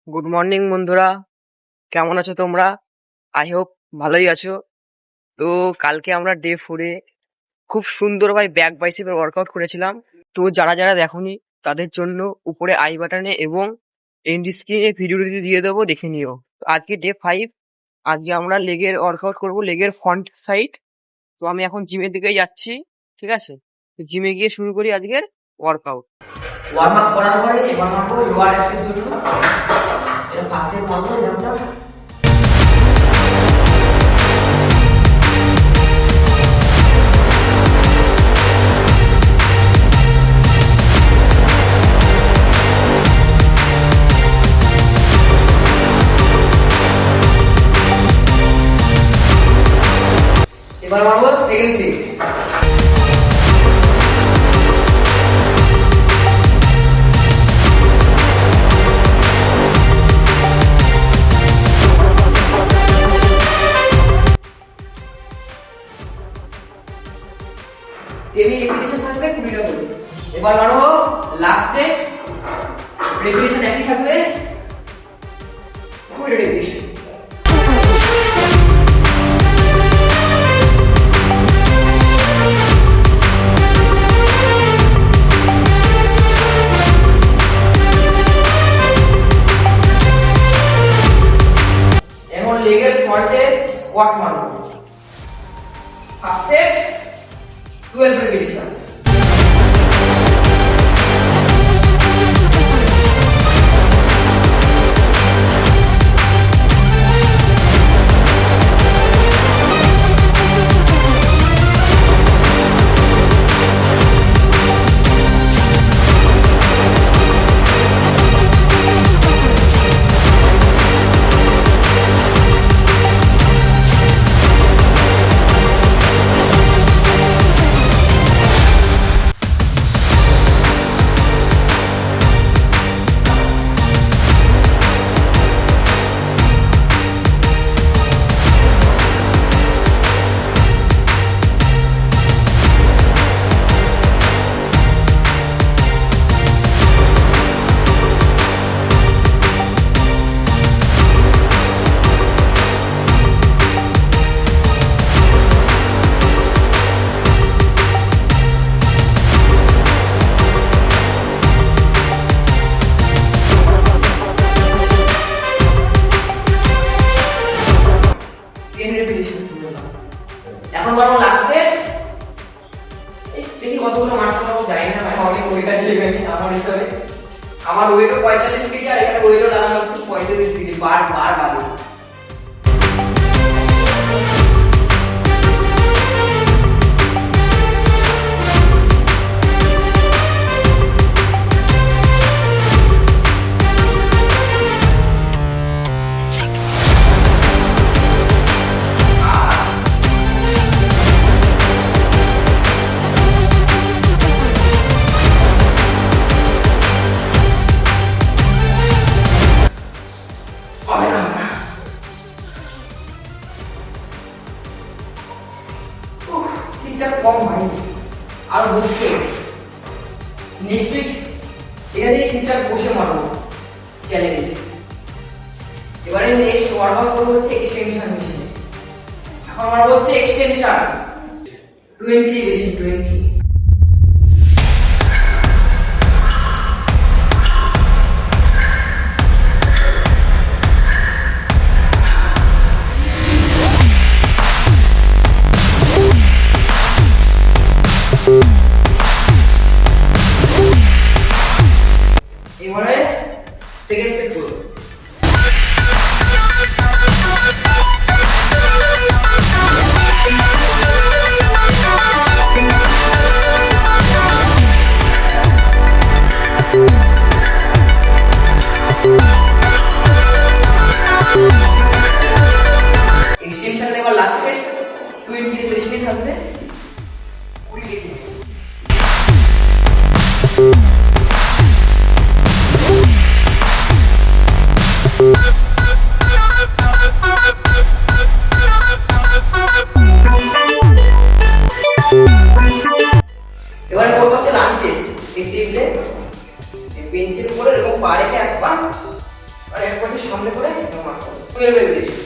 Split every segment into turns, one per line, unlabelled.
Good morning বন্ধুরা, কেমন আছো তোমরা? আই হোপ ভালোই আছো। তো কালকে আমরা ডে 4-এ খুব সুন্দর ব্যাক বাইসেপের ওয়ার্কআউট করেছিলাম। তো যারা যারা দেখোনি তাদের জন্য উপরে আই বাটনে এবং এন্ড স্ক্রিনে ভিডিওটি দিয়ে দেবো, দেখে নিও। তো আজকে ডে 5, আজকে আমরা লেগের ওয়ার্কআউট করব, লেগের ফ্রন্ট সাইড। তো আমি এখন জিমের দিকে যাচ্ছি, ঠিক আছে? তো জিমে গিয়ে শুরু করি আজকের ওয়ার্কআউট।
ওয়ার্ম আপ করার পরে এবার মারবো লোয়ার অ্যাক্সের জন্য। এটা ফার্স্টে মারবো এরকমটা। এবার মারবো সেকেন্ড সেট। সেমি রেপিটেশন থাকবে 20টা করে। এবার মারবো লাস্ট সেট, রেপিটেশন একই থাকবে 20টা রেপিটেশন। এখন লেগের ফ্রন্টে স্কোয়াট মারবো। First set 12 repetition. এখন বরং লাস্ট সেট। দেখি কতগুলো মারতে পারবো জানি না, ভাই অনেক ওয়েটা দিয়ে গেছি আমার হিসাবে। আমার ওয়েটও 45 কেজি আর এখানে ওয়েটও লাগানো হচ্ছে 45 কেজি। বার বাদে ঠিকঠাক কম হয় আর বসতে নেক্সট উইক এটা দিয়ে ঠিকঠাক বসে মারবো চ্যালেঞ্জ। এবারে নেক্সট ওয়ার্কআউট করবো হচ্ছে এক্সটেনশন মেশিনে। এখন মারবো হচ্ছে এক্সটেনশন 20 রেপিটেশন 20। এবারে সেকেন্ড সেট করব। এক্সটেনশন এবার লাস্ট সেট 20 রেপিটেশন থাকবে 20 রেপিটেশন। এবারে করবো হচ্ছে লাঞ্চেস। এই টেবিলে বেঞ্চের উপরে এরকম পা রেখে এক পা আর এক সামনে করে মারতে হবে। 12 রেপিটেশন।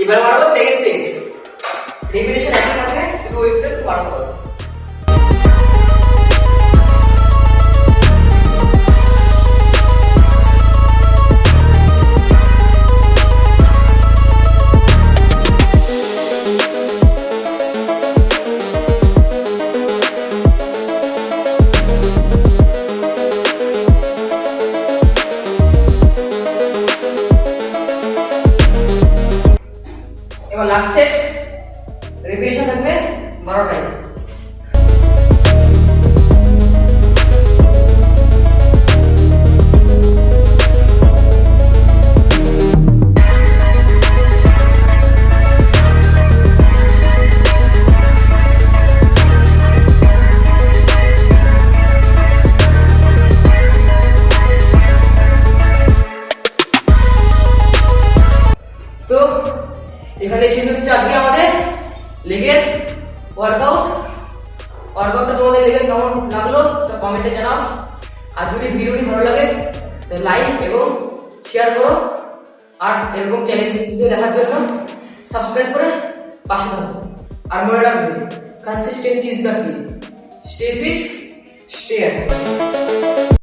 এবার মারবো সেকেন্ড সেট। রেপিটেশন একই থাকবে, কিন্তু ওয়েটটা একটু বাড়াতে হবে। এবার লাস্ট সেট, রেপিটেশন থাকবে 12টাই। তো এখানে শেষ হচ্ছে আজকে আমাদের লেগের ওয়ার্কআউটটা তোমাদের লেগের কেমন লাগলো তা কমেন্টে জানাও। আর যদি ভিডিওটি ভালো লাগে তো লাইক এবং শেয়ার করো। আর এরকম চ্যালেঞ্জ দেখার জন্য সাবস্ক্রাইব করে পাশে থাকো। আর মনে রাখবে, consistency is the key. Stay fit, stay at.